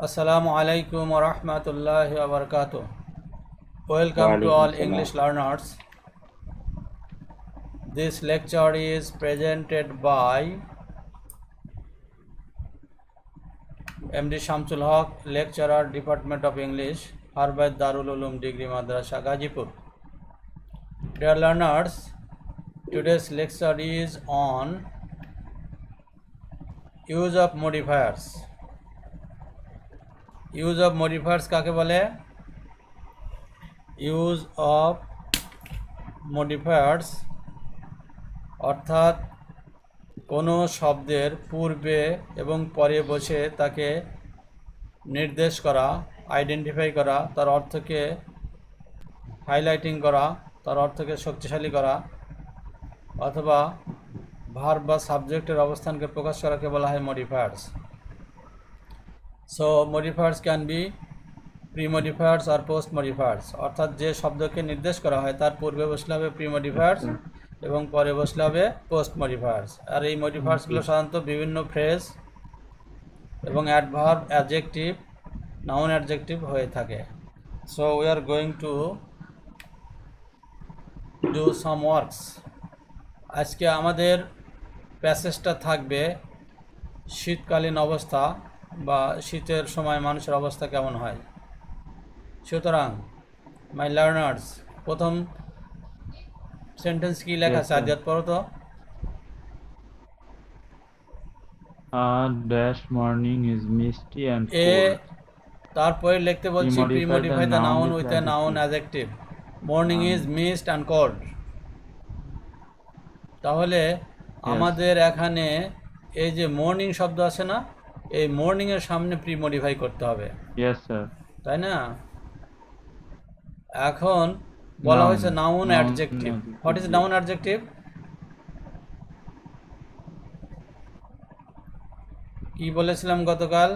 Assalamu alaikum wa rahmatullahi wa barakatuh. Welcome to Walaikum all salam. English learners. This lecture is presented by MD Shamsul Haq, Lecturer, Department of English, Harvard Darul Uloom Degree Madrasa, Gazipur. Dear learners, today's lecture is on use of modifiers. Use of modifiers কাকে বলে? Use of modifiers অর্থাৎ কোনো শব্দের পূর্বে এবং পরে বসে তাকে নির্দেশ করা, আইডেন্টিফাই করা, তার অর্থকে হাইলাইটিং করা, তার অর্থকে শক্তিশালী করা, অথবা ভার্ব বা সাবজেক্টের অবস্থানকে প্রকাশ করাকে বলা হয় modifiers. So modifiers can be pre modifiers আর পোস্ট মডিফায়ার্স, অর্থাৎ যে শব্দকে নির্দেশ করা হয় তার পূর্বে বসলে হবে প্রি মডিফায়ার্স এবং পরে বসলে হবে পোস্ট মডিফায়ার্স। আর এই মডিফায়ার্সগুলো সাধারণত বিভিন্ন ফ্রেজ এবং অ্যাডভার্ব, অ্যাডজেক্টিভ, নাউন অ্যাডজেক্টিভ হয়ে থাকে। So we are going to do some works. আজকে আমাদের প্যাসেজটা থাকবে শীতকালীন অবস্থা বা শীতের সময় মানুষের অবস্থা কেমন হয়। সুতরাং মাই লার্নার্স, প্রথম সেন্টেন্স কি লেখা আছে? আদিয়াত পড়ো তো। Dash morning is misty and A cold. তারপরে লিখতে বলছি pre modify the noun with a noun adjective. Morning is mist and cold. তাহলে আমাদের এখানে এই যে মর্নিং শব্দ আছে না, এই মর্নিং এর সামনে প্রি মডিফাই করতে হবে, Yes, sir. তাই না? এখন বলা হয়েছে noun adjective. What is noun adjective? কি বলেছিলাম গতকাল?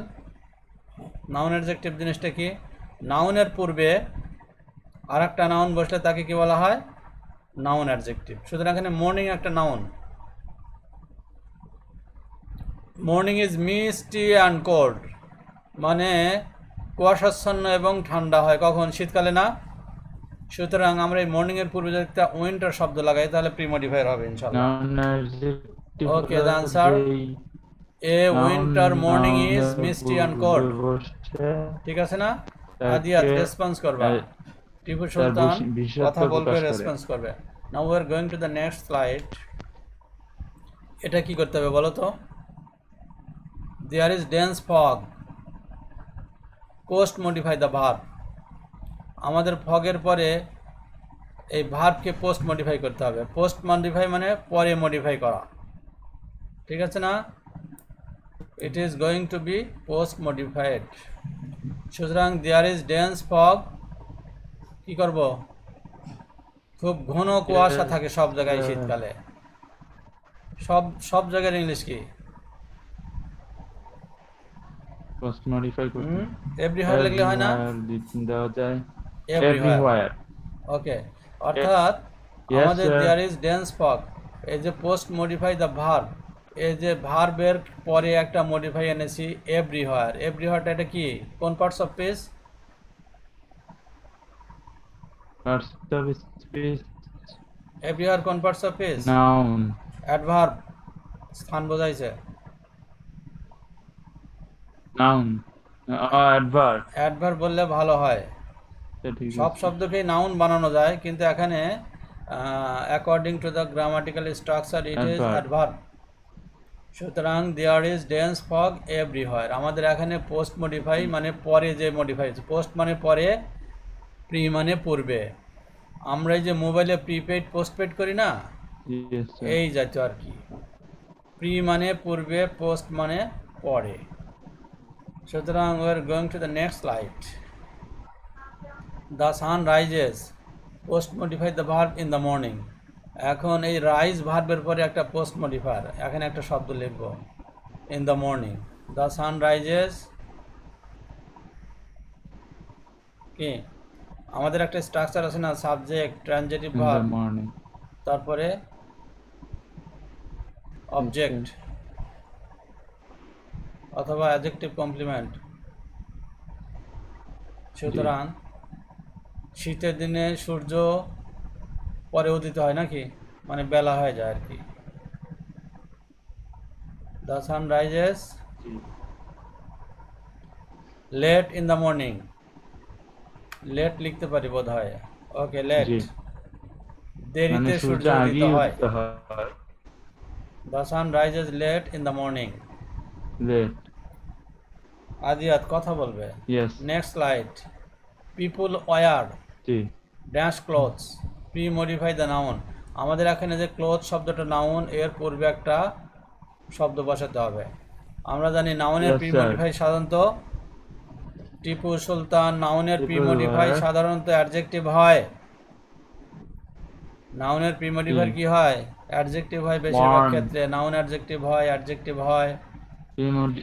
নাউন অ্যাডজেক্টিভ জিনিসটা কি? নাউনের পূর্বে আর একটা নাউন বসলে তাকে কি বলা হয়? Noun adjective. সুতরাং এখানে মর্নিং একটা noun. Morning is Misti and cold, মানে কুয়াশাচ্ছন্ন এবং ঠান্ডা হয়। কখন? শীতকালে না? সুতরাং আমরা এই মর্নিং এর পূর্বে যদি একটা উইন্টার শব্দ লাগাই তাহলে প্রিমোডিফায়ার হবে ইনশাআল্লাহ। Noun adjective okay, the answer a winter morning is Misti and cold. ঠিক আছে না? আদিয়াত রেসপন্স করবা, টিপু সুলতান কথা বলবে, রেসপন্স করবে। Now we are going to the next slide. এটা কি করতে হবে বলো তো? There is dense fog, post modify the verb. আমাদের ফগের পরে এই ভার্বকে পোস্ট মডিফাই করতে হবে। পোস্ট মডিফাই মানে পরে মডিফাই করা, ঠিক আছে না? It is going to be post modified. সুতরাং দেয়ার ইজ ডেন্স ফগ, কি করব? খুব ঘন কুয়াশা থাকে সব জায়গায় শীতকালে। সব জায়গার ইংলিশ কি? পোস্ট মডিফাই করতে এভরিহোয়ার লিখলে হয় না? দেওয়া যায় এভরিহোয়ার। ওকে, অর্থাৎ আমাদের দেয়ার ইজ ডেন্স ফগ, এই যে পোস্ট মডিফাই দ্য ভার্ব, এই যে ভার্বের পরে একটা মডিফাই এনেছি এভরিহোয়ার। এভরিহোয়ারটা এটা কি? কোন পার্টস অফ স্পিচ? এভরিহোয়ার কোন parts of speech? Noun. Adverb, স্থান বোঝাইছে। Noun, adverb. অ্যাডভার্ব বললে ভালো হয়। সব শব্দকেই নাউন বানানো যায়, কিন্তু এখানে according to the grammatical structure it is adverb. সুতরাং there is dense fog everywhere. আমাদের এখানে পোস্ট মডিফাই মানে পরে যে মডিফাই, পোস্ট মানে পরে, প্রি মানে পূর্বে। আমরা এই যে মোবাইলে প্রিপেড পোস্টপেড করি না, এই জাতীয় আর কি। প্রি মানে পূর্বে, পোস্ট মানে পরে। সুতরাং we are going to the next slide. The sun rises, post modify the verb in the morning. এখন এই রাইজ ভার্বের পরে একটা পোস্ট মডিফায়ার, এখানে একটা শব্দ লিখব, in the morning. The sun rises কি? আমাদের একটা স্ট্রাকচার আছে না, সাবজেক্ট, ট্রানজিটিভ ভার্ব, তারপরে অবজেক্ট অথবা অ্যাডজেক্টিভ কমপ্লিমেন্ট। সুতরাং শীতের দিনে সূর্য পরে উদিত হয় নাকি, মানে বেলা হয়ে যায় আর কি। দ্য সান রাইজেস জি late in the morning, late লিখতে পারি বোধ হয়, ওকে লেট, জি মানে দেরিতে সূর্য সূর্য উদিত আগেই হয়। উদিত হয় the sun rises late in the morning. Let Adiyat কথা বলবে। Yes next slide. People wear জি dash clothes, pre modify the noun. আমাদের এখানে যে ক্লোথ শব্দটা নাউন, এর পূর্বে একটা শব্দ বসাতে হবে। আমরা জানি নাউনের Yes, প্রি sir. মডিফাই সাধারণত টিপু সুলতান, নাউনের প্রি People মডিফাই were সাধারণত অ্যাডজেক্টিভ হয়। নাউনের প্রি মডিফাই কি হয়? অ্যাডজেক্টিভ হয় বেশিরভাগ Warm. ক্ষেত্রে। নাউন অ্যাডজেক্টিভ হয়, অ্যাডজেক্টিভ হয়। প্রিমোডি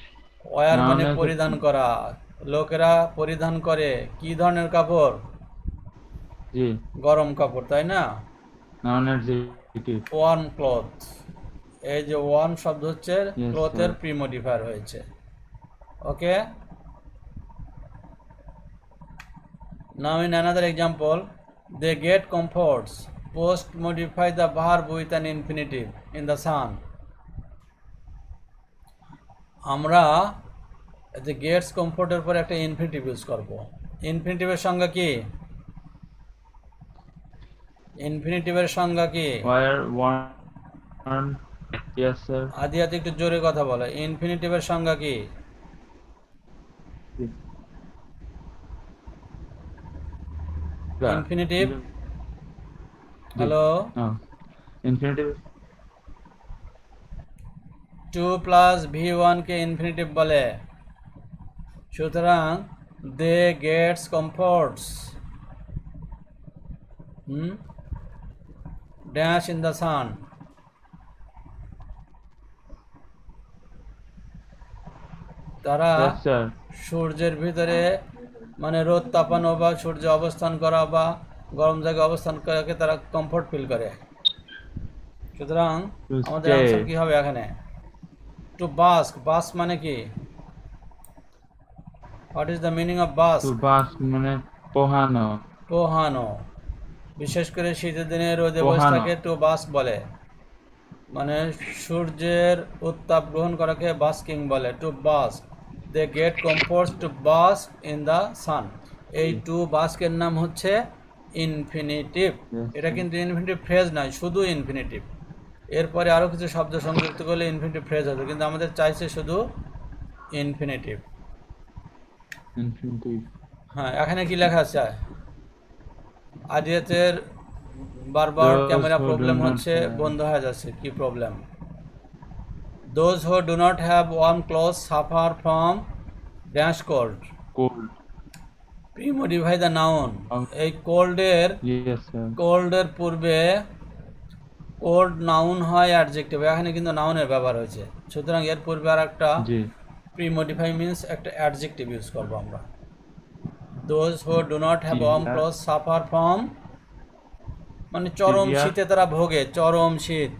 ওয়ার মানে নাউনের পরিধান ক্ষেত্রে করা, লোকেরা পরিধান করে কি ধরনের কাপড়? জি গরম কাপড়, তাই না? নাউনের অ্যাডজেক্টিভ ওয়ার্ম ক্লথ, এই যে ওয়ার্ম শব্দ হচ্ছে Yes, ক্লথের sir. প্রি মডিফায়ার হয়েছে। Okay, now in another example, they get comforts post modify the verb with an infinitive in the sun. আমরা যে গেটস কমফোর্টের পর একটা ইনফিনিটিভ ইউজ করব। ইনফিনিটিভের সংজ্ঞা কি? ইনফিনিটিভের সংজ্ঞা কি? ওয়ার ওয়ার্ম ইয়েস স্যার আদিয়াতে একটু জোরে কথা বলো। ইনফিনিটিভের সংজ্ঞা কি? Infinitive, hello, infinitive to plus V ওয়ানকে ইনফিনিটিভ বলে। সুতরাং they gets comforts dash in the sun. তারা ইয়েস স্যার সূর্যের ভিতরে, মানে রোদ তাপানো বা সূর্যে অবস্থান করা বা গরম জায়গায় অবস্থান করাকে তারা কমফোর্ট ফিল করে। সুতরাং টু আমাদের স্টে আনসার কি হবে এখানে? টু বাস্ক। বাস্ক মানে কি? What is the meaning of to bask? বাস মানে পোহানো পোহানো। বিশেষ করে শীতের দিনে রোদে বসে পোহানো থাকে টু বাস্ক বলে, মানে সূর্যের উত্তাপ গ্রহণ করাকে বাস্কিং বলে। To bask, they get comforts to bask in the sun. এই টু বাস্কের নাম হচ্ছে ইনফিনিটিভ। Yes, এটা sir. কিন্তু ইনফিনিটিভ ফ্রেজ নয়, শুধু ইনফিনিটিভ। এরপরে আরও কিছু শব্দ সংযুক্ত করলে ইনফিনিটিভ ফ্রেজ হবে, কিন্তু আমাদের চাইছে শুধু ইনফিনিটিভ। ইনফিনিটিভ হ্যাঁ, এখানে কি লেখা আছে? আদিয়াতের বারবার Those camera who do problem not হচ্ছে, have বন্ধ হয়ে যাচ্ছে। কি problem? Those who do not have warm clothes suffer from dash cold. cold Pre-modify the noun. Um, এই কোল্ডের yes sir কোল্ডের পূর্বে কোল্ড নাউন হয় অ্যাডজেক্টিভ, এখানে কিন্তু নাউনের ব্যবহার হয়েছে। সুতরাং এর পূর্বে আর একটা জি প্রি-modify মিন্স একটা অ্যাডজেক্টিভ ইউজ করবো আমরা। Those who do not have warm Severe. clothes suffer from, মানে চরম Severe. শীতে তারা ভোগে, চরম শীত।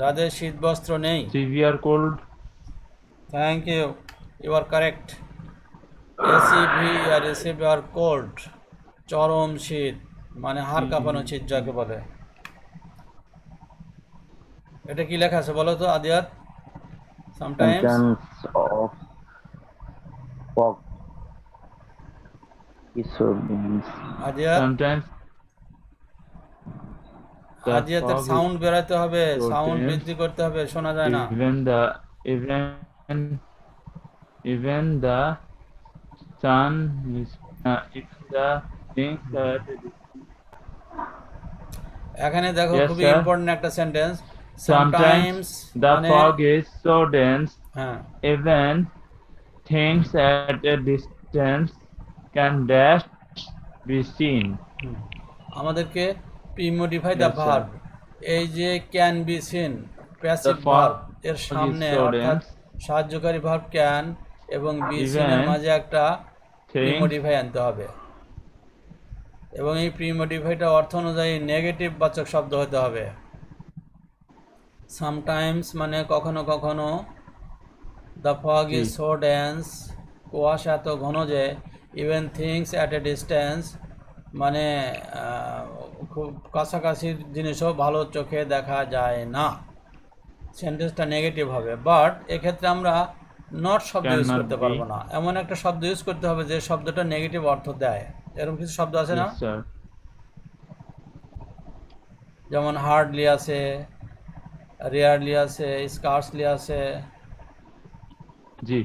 যাদের শীত বস্ত্র নেই। Severe cold thank you, you are correct. এসিভি আর এসিভি আর কোল্ড, চরম শীত মানে হাড় কাঁপানো শীত যাকে বলে। এটা কি লেখা আছে বলো তো Adiyat? Sometimes Symptoms of fog disturbance. Adiyat, sometimes the আদিয়াতের fog সাউন্ড বেরাতে হবে, so সাউন্ড dense, বৃদ্ধি করতে হবে, শোনা যায় না। even the sun is if the things that এখানে দেখো Yes, খুবই sir. ইম্পর্টেন্ট একটা সেন্টেন্স। sometimes the মানে fog is so dense হ্যাঁ, even things at a distance can dash be seen আমাদেরকে premodify the Yes, sir. Verb, এই যে can be seen passive The verb, fog এর is সামনে so অর্থাৎ dense. সাহায্যকারী verb can এবং বি সিনের Even মাঝে একটা things প্রিমোডিফাই আনতে হবে, এবং এই প্রিমোডিফাইটা অর্থ অনুযায়ী নেগেটিভ বাচক শব্দ হতে হবে। সামটাইমস মানে কখনো কখনো, দ্য ফগ ইজ জি। সো ডেন্স, কুয়াশা এত ঘন যে, even things at a distance মানে খুব কাছাকাছি জিনিসও ভালো চোখে দেখা যায় না। সেন্টেন্সটা নেগেটিভ হবে, বাট এক্ষেত্রে আমরা নট শব্দ ইউজ Cannot করতে be. পারবো না। এমন একটা শব্দ ইউজ করতে হবে যে শব্দটা নেগেটিভ অর্থ দেয়। এরকম কিছু শব্দ আছে না? Yes, sir. যেমন হার্ডলি আছে, রেয়ারলি আছে, স্কার্সলি আছে, জি।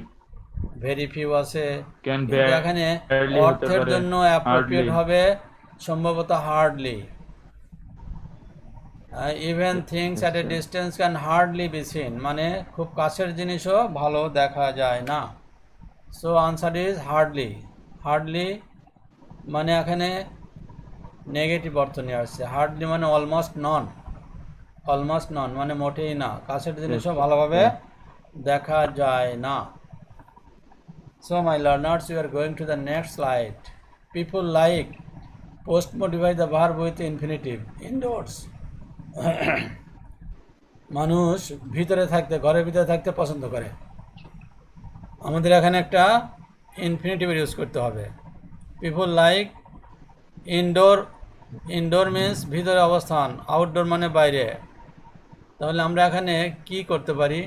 ভেরি ফিউ আছে। Can কিন্তু এখানে barely হতে অর্থের পারে, জন্য অ্যাপ্রোপ্রিয়েট hardly. হবে সম্ভবত hardly. Even things Yes, at a sir. Distance can hardly be seen, মানে খুব কাছের জিনিসও ভালো দেখা যায় না। So answer is hardly. Hardly মানে এখানে নেগেটিভ অর্থ নিয়ে আসছে। হার্ডলি মানে অলমোস্ট নন, অলমোস্ট নন মানে মোটেই না, কাছের জিনিসও sir. ভালোভাবে Yes. দেখা যায় না। So my learners, we are going to the next slide. People like post modify the verb with infinitive indoors. মানুষ ভিতরে থাকতে, ঘরের ভিতরে থাকতে পছন্দ করে। আমাদের এখানে একটা ইনফিনিটিভ ইউজ করতে হবে। People like indoor, indoor means ভিতরে অবস্থান, আউটডোর মানে বাইরে। তাহলে আমরা এখানে কি করতে পারি?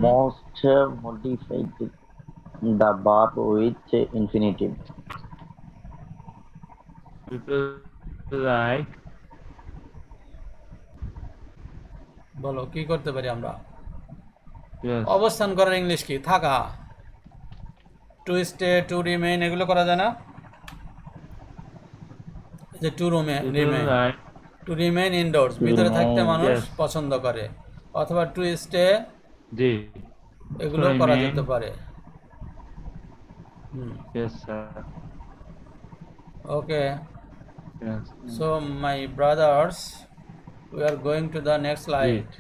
Most modified the verb with infinitive. People like বলো কি করতে পারি আমরা? yes. অবস্থান করার ইংলিশ কি? থাকা। টু স্টে, টু রিমেইন, এগুলো করা যায় না? যে টু রুমে People remain, like to remain indoors, ভিতরে থাকতে Remain, মানুষ yes. পছন্দ করে। অথবা টু স্টে, জি। এগুলো To করা remain. যেতে পারে। Yes, sir. Okay, Yes. So my brothers, we are going to the next slide.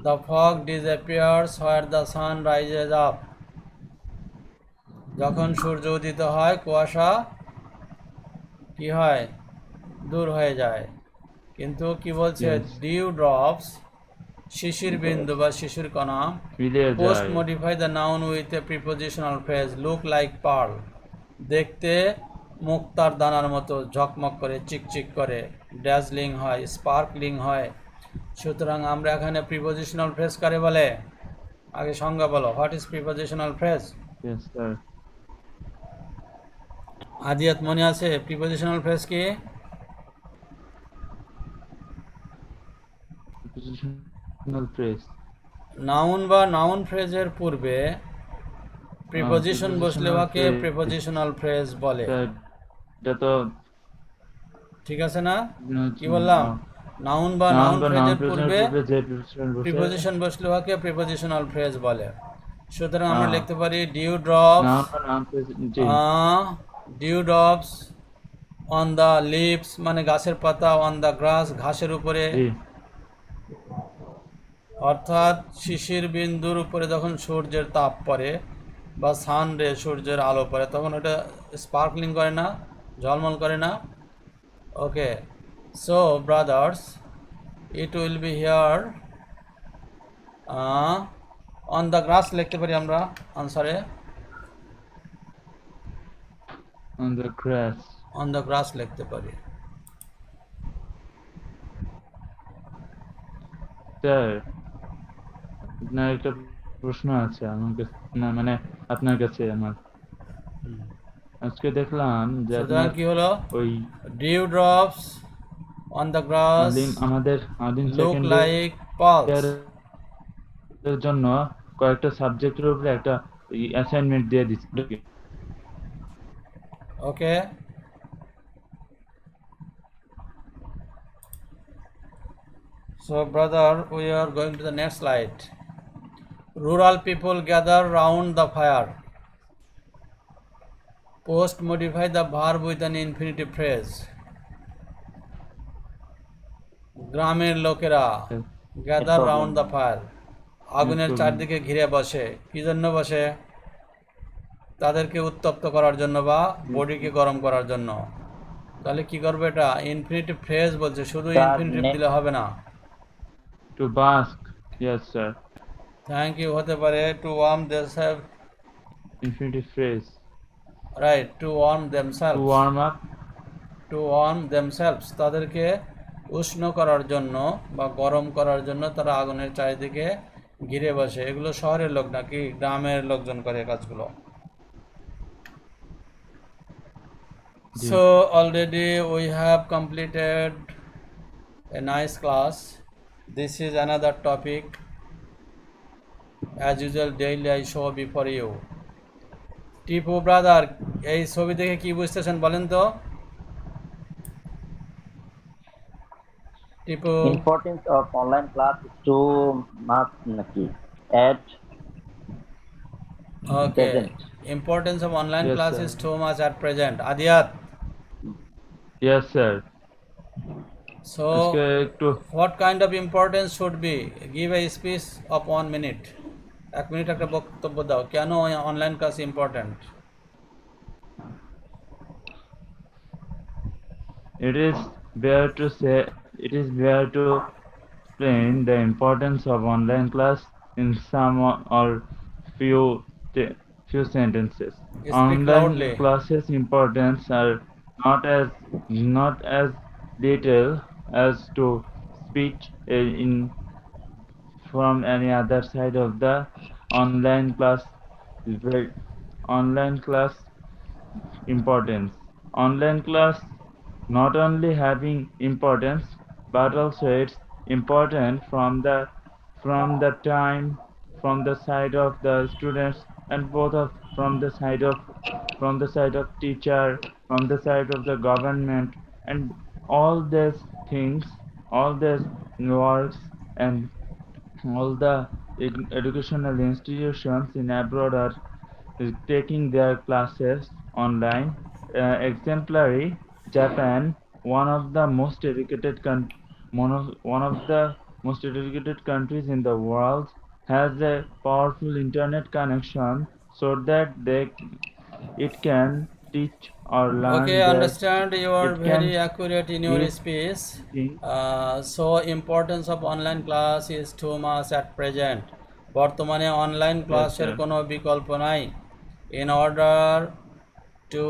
The fog disappears where the sun rises up. যখন সূর্য উদিত হয় কুয়াশা কি হয়? দূর হয়ে যায়। কিন্তু কি বলছে? Yes. ডিউ ড্রপস, শিশির বিন্দু বা শিশির কণা। ফিরে পোস্ট যায়। Modify the noun with a prepositional phrase look like pearl, দেখতে মুক্তার দানার মতো ঝকমক করে, চিকচিক করে, ড্যাজলিং হয়, স্পার্কলিং হয়। সুতরাং আমরা এখানে প্রিপোজিশনাল ফ্রেজ কারে বলে? আগে সংজ্ঞা বলো, what is prepositional phrase? Yes, sir. আদিয়াত মনে আছে প্রিপোজিশনাল ফ্রেজ কি? Prepositional phrase. নাউন বা নাউন ফ্রেজের পূর্বে প্রিপোজিশন বসলে prepositional ওকে phrase. প্রিপোজিশনাল ফ্রেজ বলে। Sir, এটা তো ঠিক আছে না? কি বললাম? নাউন বা noun নাউন বা noun ফ্রেজের phrase এর পূর্বে পূর্বে যে preposition বসে, প্রিপোজিশন বসলে ওকে প্রিপোজিশনাল ফ্রেজ বলে। সুতরাং আমরা হ্যাঁ। লিখতে পারি ডিউ ড্রপস, noun বা noun phrase, জি। Dew drops on the leaves মানে গাছের পাতা, অন দ্য গ্রাস ঘাসের উপরে, জি। অর্থাৎ শিশির বিন্দুর উপরে যখন সূর্যের তাপ পড়ে বা সান রে, সূর্যের আলো পড়ে, তখন ওটা স্পার্কলিং করে না, ঝলমল করে না? Okay, so brothers, it will be here on the grass লিখতে পারি আমরা আনসারে, On the grass. On the grass লিখতে পারি। স্যার, আপনার একটা প্রশ্ন আছে আমার কাছে, না মানে আপনার কাছে আমার। আজকে দেখলাম যে সুতরাং আপনার কি হলো? ওই ডিউ ড্রপস অন দ্য গ্রাস আমাদের লুক লাইক পালস। এর জন্য কয়েকটা সাবজেক্টের উপরে একটা অ্যাসাইনমেন্ট দিয়ে দিচ্ছি। Okay. So brother, we are going to the next slide. Rural people gather round the fire. Post modify the verb with an infinitive phrase. গ্রামের লোকেরা গ্যাদার রাউন্ড দ্য ফায়ার, আগুনের চারদিকে ঘিরে বসে। কি জন্য বসে? তাদেরকে উত্তপ্ত করার জন্য বা বডিকে গরম করার জন্য। তাহলে কি করবে? এটা ইনফিনিটিভ ফ্রেজ বলছে, শুধু তার ইনফিনিটিভ দিলে হবে না। টু বাস্ক, ইয়েস স্যার। থ্যাংক ইউ হতে পারে to warm themself, infinitive phrase. Right, to warm To themself, warm up. To warm themselves, তাদেরকে উষ্ণ করার জন্য বা গরম করার জন্য তারা আগুনের চারিদিকে ঘিরে বসে। এগুলো শহরের লোক নাকি গ্রামের লোকজন করে এই কাজগুলো? জি। So already we have completed a nice class. This is another topic. As usual, daily I show before you. Tipu brother, এই ছবি দেখে কি বুঝতেছেন বলেন তো? Tipu, Importance of online class is too much naki at okay, present. Importance of online Yes, class sir. Is too much at present. Adiyat, Yes, sir. So আজকে একটু what kind of importance should be? Give a speech of 1 minute. 1 minute একটা বক্তব্য দাও, কেন online class important? it is fair to say it is fair to explain the importance of online class in some or few few sentences. Speak Online loudly. classes importance are not as detailed as to speech in from any other side of the online class is very online class importance. Online class not only having importance but also it's important from the side of the students and both of from the side of teacher, from the side of the government, and all these things, all these works, and all the educational institutions in abroad are taking their classes online. Exemplary, Japan, one of the most educated countries in the world, has a powerful internet connection so that it can teach or learn Okay, understand. You are it can very accurate in your give speech. things. So importance of online class is too much at present. বর্তমানে online Yes, ক্লাসের sir. কোনো বিকল্প নাই। In order to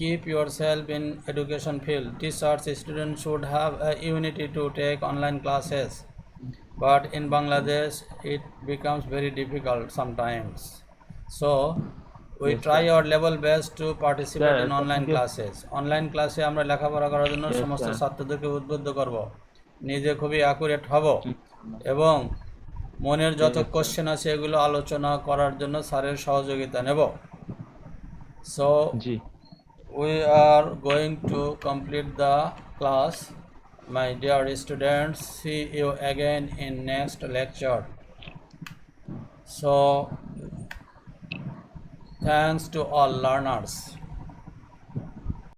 keep yourself in education field, teachers, students should have a unity to take online classes. But in Bangladesh, it becomes very difficult sometimes. So we Yes, try sir. our level best to participate in Sir, online classes. Online ক্লাসে আমরা লেখাপড়া করার জন্য yes, সমস্ত sir. ছাত্রদেরকে উদ্বুদ্ধ করব, নিজে খুবই অ্যাকুরেট হব এবং মনের যত Yes, sir. কোশ্চেন আছে এগুলো আলোচনা করার জন্য স্যারের সহযোগিতা নেব। So G. we are going to complete the class. My dear students, see you again in next lecture. So thanks to all learners.